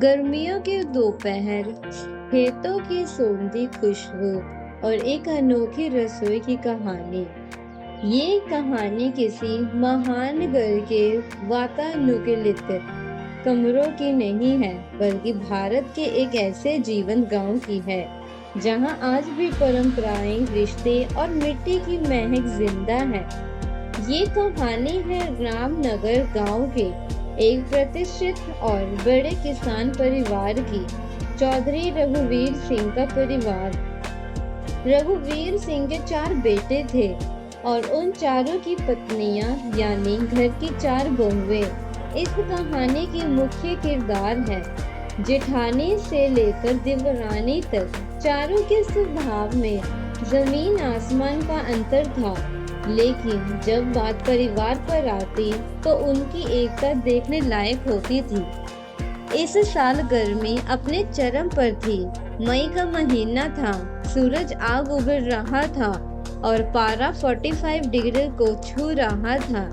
गर्मियों के दोपहर, खेतों की सोंधी खुशबू और एक अनोखी रसोई की कहानी। ये कहानी किसी महान घर के वातानुकूलित कमरों की नहीं है, बल्कि भारत के एक ऐसे जीवंत गांव की है, जहां आज भी परंपराएं, रिश्ते और मिट्टी की महक जिंदा है। ये कहानी है रामनगर गांव के एक प्रतिष्ठित और बड़े किसान परिवार की। चौधरी रघुवीर सिंह का परिवार। रघुवीर सिंह के 4 बेटे थे और उन चारों की पत्नियां, यानी घर की 4 बहुएं इस कहानी की मुख्य किरदार है। जेठानी से लेकर देवरानी तक चारों के स्वभाव में जमीन आसमान का अंतर था, लेकिन जब बात परिवार पर आती तो उनकी एकता देखने लायक होती थी। इस साल गर्मी अपने चरम पर थी। मई का महीना था, सूरज आग उगल रहा था और पारा 45 डिग्री को छू रहा था।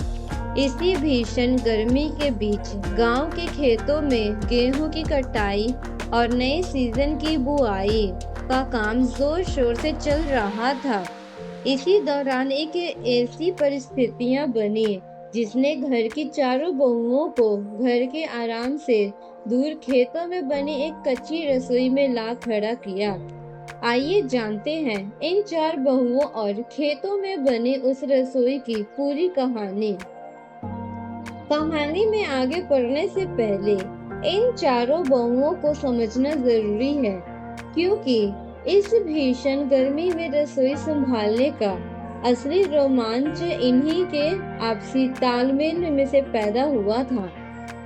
इसी भीषण गर्मी के बीच गांव के खेतों में गेहूं की कटाई और नए सीजन की बुआई का काम जोर शोर से चल रहा था। इसी दौरान एक ऐसी परिस्थितियां बनी जिसने घर की चारों बहुओं को घर के आराम से दूर खेतों में बनी एक कच्ची रसोई में ला खड़ा किया। आइए जानते हैं इन 4 बहुओं और खेतों में बनी उस रसोई की पूरी कहानी। कहानी में आगे बढ़ने से पहले इन चारों बहुओं को समझना जरूरी है, क्योंकि इस भीषण गर्मी में रसोई संभालने का असली रोमांच इन्हीं के आपसी तालमेल में से पैदा हुआ था।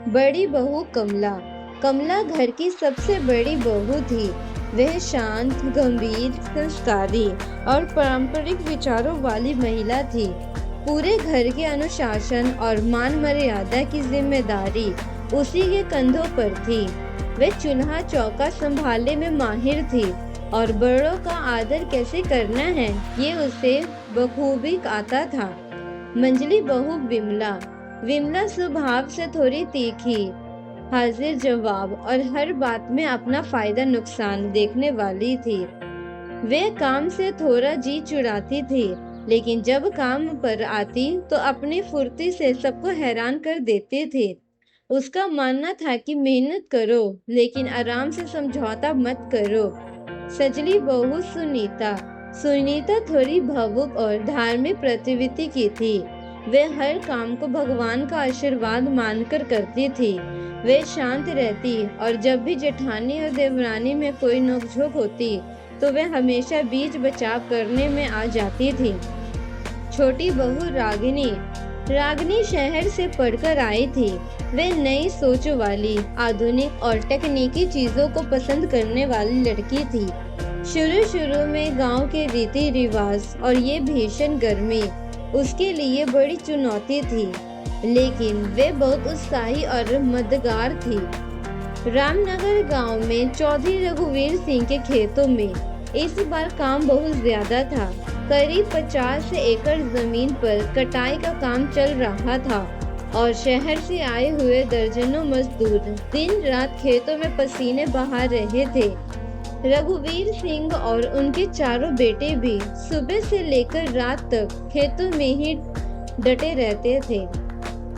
बड़ी बहू कमला। कमला घर की सबसे बड़ी बहू थी। वह शांत, गंभीर, संस्कारी और पारंपरिक विचारों वाली महिला थी। पूरे घर के अनुशासन और मान मर्यादा की जिम्मेदारी उसी के कंधों पर थी। वह चूल्हा चौका संभालने में माहिर थी और बड़ों का आदर कैसे करना है ये उसे बखूबी आता था। मंझली बहू विमला। विमला स्वभाव से थोड़ी तीखी, हाजिर जवाब और हर बात में अपना फायदा नुकसान देखने वाली थी। वह काम से थोड़ा जी चुराती थी, लेकिन जब काम पर आती तो अपनी फुर्ती से सबको हैरान कर देती थी। उसका मानना था कि मेहनत करो, लेकिन आराम से समझौता मत करो। सजली बहू सुनीता। सुनीता थोड़ी भावुक और धार्मिक प्रवृत्ति की थी। वह हर काम को भगवान का आशीर्वाद मानकर करती थी। वह शांत रहती और जब भी जेठानी और देवरानी में कोई नोकझोंक होती तो वह हमेशा बीच बचाव करने में आ जाती थी। छोटी बहू रागिनी। रागिनी शहर से पढ़कर आई थी। वह नई सोच वाली, आधुनिक और तकनीकी चीजों को पसंद करने वाली लड़की थी। शुरू में गांव के रीति रिवाज और ये भीषण गर्मी उसके लिए बड़ी चुनौती थी, लेकिन वे बहुत उत्साही और मददगार थी। रामनगर गांव में चौधरी रघुवीर सिंह के खेतों में इस बार काम बहुत ज्यादा था। करीब 50 एकड़ जमीन पर कटाई का काम चल रहा था और शहर से आए हुए दर्जनों मजदूर दिन रात खेतों में पसीने बहा रहे थे। रघुवीर सिंह और उनके चारों बेटे भी सुबह से लेकर रात तक खेतों में ही डटे रहते थे।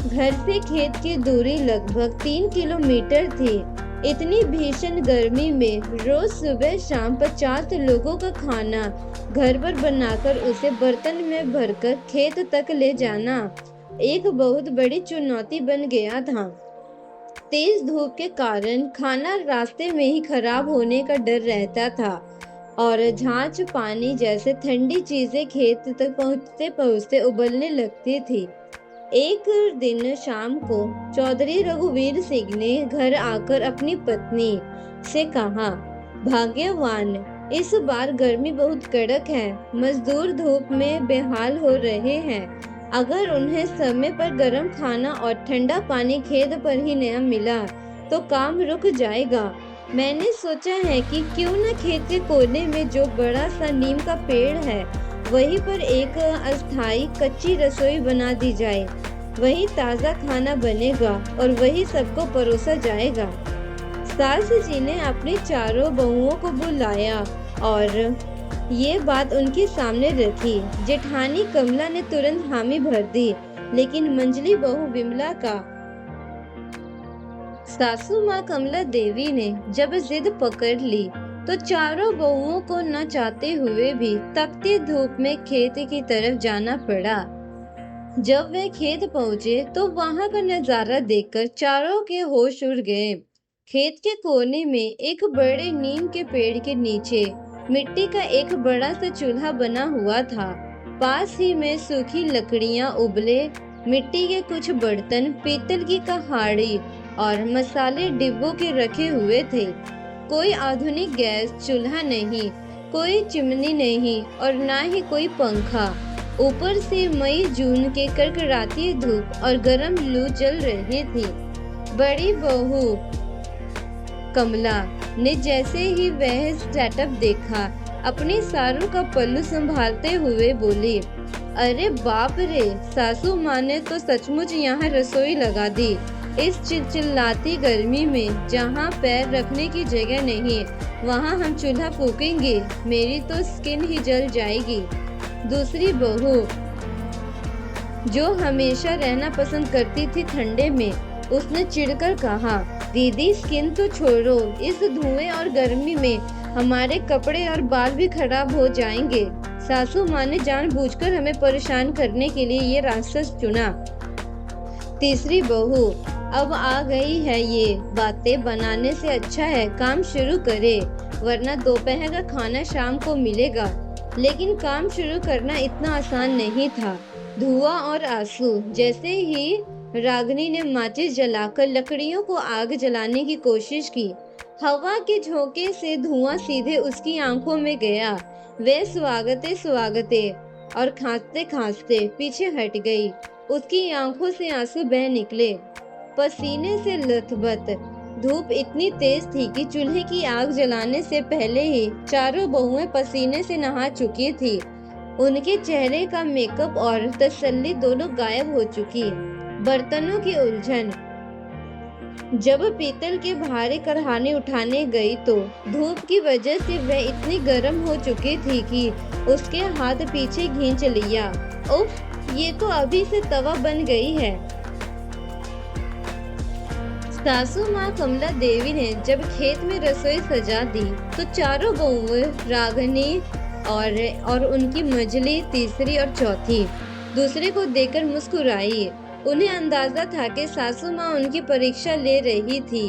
घर से खेत की दूरी लगभग 3 किलोमीटर थी। इतनी भीषण गर्मी में रोज सुबह शाम 50 लोगों का खाना घर पर बनाकर उसे बर्तन में भरकर खेत तक ले जाना एक बहुत बड़ी चुनौती बन गया था। तेज धूप के कारण खाना रास्ते में ही खराब होने का डर रहता था और झांझ पानी जैसे ठंडी चीजें खेत तक पहुंचते पहुंचते उबलने लगती थी। एक दिन शाम को चौधरी रघुवीर सिंह ने घर आकर अपनी पत्नी से कहा, भाग्यवान, इस बार गर्मी बहुत कड़क है। मजदूर धूप में बेहाल हो रहे हैं। अगर उन्हें समय पर गर्म खाना और ठंडा पानी खेत पर ही न मिला तो काम रुक जाएगा। मैंने सोचा है कि क्यों न खेत के कोने में जो बड़ा सा नीम का पेड़ है वहीं पर एक अस्थायी कच्ची रसोई बना दी जाए। वही ताज़ा खाना बनेगा और वही सबको परोसा जाएगा। सास जी ने अपनी चारों बहुओं को बुलाया और ये बात उनके सामने रखी। जेठानी कमला ने तुरंत हामी भर दी, लेकिन मंझली बहू विमला का सासू माँ कमला देवी ने जब जिद पकड़ ली तो चारों बहुओं को न चाहते हुए भी तपती धूप में खेत की तरफ जाना पड़ा। जब वे खेत पहुंचे तो वहां का नजारा देखकर चारों के होश उड़ गए। खेत के कोने में एक बड़े नीम के पेड़ के नीचे मिट्टी का एक बड़ा सा चूल्हा बना हुआ था। पास ही में सूखी लकड़ियां, उबले मिट्टी के कुछ बर्तन, पीतल की कहाड़ी और मसाले डिब्बों के रखे हुए थे। कोई आधुनिक गैस चूल्हा नहीं, कोई चिमनी नहीं और ना ही कोई पंखा। ऊपर से मई जून के कड़कड़ाती धूप और गर्म लू चल रही थी। बड़ी बहू कमला ने जैसे ही वह सेटअप देखा, अपनी सारू का पल्लू संभालते हुए बोली, अरे बाप रे, सासू माँ ने तो सचमुच यहाँ रसोई लगा दी। इस चिलचिलाती गर्मी में जहाँ पैर रखने की जगह नहीं, वहाँ हम चूल्हा फूकेंगे। मेरी तो स्किन ही जल जाएगी। दूसरी बहू, जो हमेशा रहना पसंद करती थी ठंडे में, उसने चिढ़कर कहा, दीदी स्किन तो छोड़ो, इस धुएं और गर्मी में हमारे कपड़े और बाल भी खराब हो जाएंगे। सासू माँ ने जानबूझकर हमें परेशान करने के लिए ये रास्ता चुना। तीसरी बहू, अब आ गई है ये बातें बनाने से अच्छा है काम शुरू करे, वरना दोपहर का खाना शाम को मिलेगा। लेकिन काम शुरू करना इतना आसान नहीं था। धुआं और आंसू। जैसे ही रागिनी ने माचिस जलाकर लकड़ियों को आग जलाने की कोशिश की, हवा के झोंके से धुआं सीधे उसकी आंखों में गया। वे स्वागते स्वागते और खांसते खांसते पीछे हट गई। उसकी आंखों से आंसू बह निकले, पसीने से लथबथ। धूप इतनी तेज थी कि चूल्हे की आग जलाने से पहले ही चारों बहुएं पसीने से नहा चुकी थी। उनके चेहरे का मेकअप और तसल्ली दोनों गायब हो चुकी। बर्तनों की उलझन। जब पीतल के भारी कढ़ाने उठाने गई तो धूप की वजह से वह इतनी गर्म हो चुकी थी कि उसके हाथ पीछे खींच लिया। उफ, ये तो अभी से तवा बन गई है। सासू माँ कमला देवी ने जब खेत में रसोई सजा दी तो चारों बहुएं, रागिनी और उनकी मंझली, तीसरी और चौथी, दूसरे को देखकर मुस्कुराई। उन्हें अंदाजा था कि सासू माँ उनकी परीक्षा ले रही थी,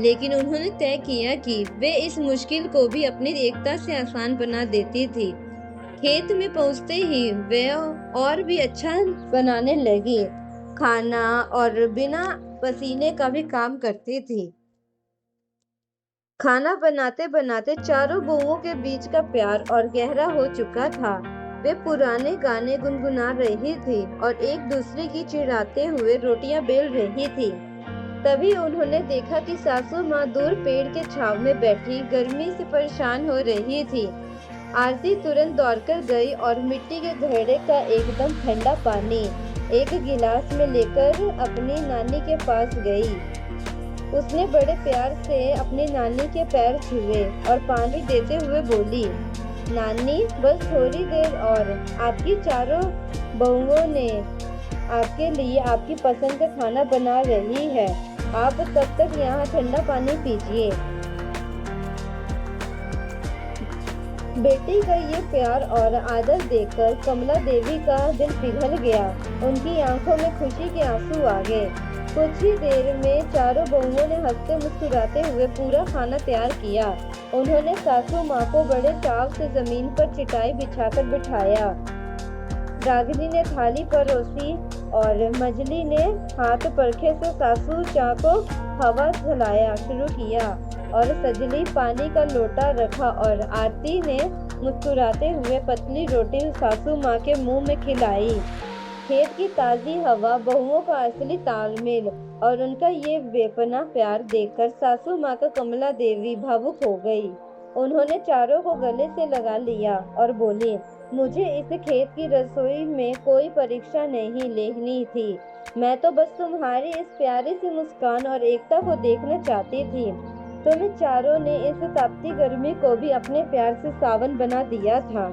लेकिन उन्होंने तय किया कि वे इस मुश्किल को भी अपनी एकता से आसान बना देती थी। खेत में पहुंचते ही वे और भी अच्छा बनाने लगी खाना और बिना पसीने का भी काम करती थी। खाना बनाते बनाते चारों बहुओं के बीच का प्यार और गहरा हो चुका था। वे पुराने गाने गुनगुना रही थी और एक दूसरे की चिढ़ाते हुए रोटियां बेल रही थी। तभी उन्होंने देखा कि सासू माँ दूर पेड़ के छांव में बैठी गर्मी से परेशान हो रही थी। आरती तुरंत दौड़कर गई और मिट्टी के घड़े का एकदम ठंडा पानी एक गिलास में लेकर अपनी नानी के पास गई। उसने बड़े प्यार से अपनी नानी के पैर छुए और पानी देते हुए बोली, नानी बस थोड़ी देर और, आपकी चारों बहुओं ने आपके लिए आपकी पसंद का खाना बना रही है। आप तब तक यहाँ ठंडा पानी पीजिए। बेटी का ये प्यार और आदर देखकर कमला देवी का दिल पिघल गया। उनकी आंखों में खुशी के आंसू आ गए। कुछ ही देर में चारों बहुओं ने हंसते मुस्कुराते हुए पूरा खाना तैयार किया। उन्होंने सासू माँ को बड़े चाव से जमीन पर चटाई बिछाकर बिठाया। रागिनी ने थाली परोसी और मंझली ने हाथ परखे से सासू चाँ को हवा झलाया शुरू किया और सजली पानी का लोटा रखा और आरती ने मुस्कुराते हुए पतली रोटी सासू माँ के मुंह में खिलाई। खेत की ताजी हवा, बहुओं का असली तालमेल और उनका ये बेपनाह प्यार देखकर सासू माँ का कमला देवी भावुक हो गई। उन्होंने चारों को गले से लगा लिया और बोली, मुझे इस खेत की रसोई में कोई परीक्षा नहीं लेनी थी। मैं तो बस तुम्हारी इस प्यारी सी मुस्कान और एकता को देखना चाहती थी। तुम्हें चारों ने इस तपती गर्मी को भी अपने प्यार से सावन बना दिया था।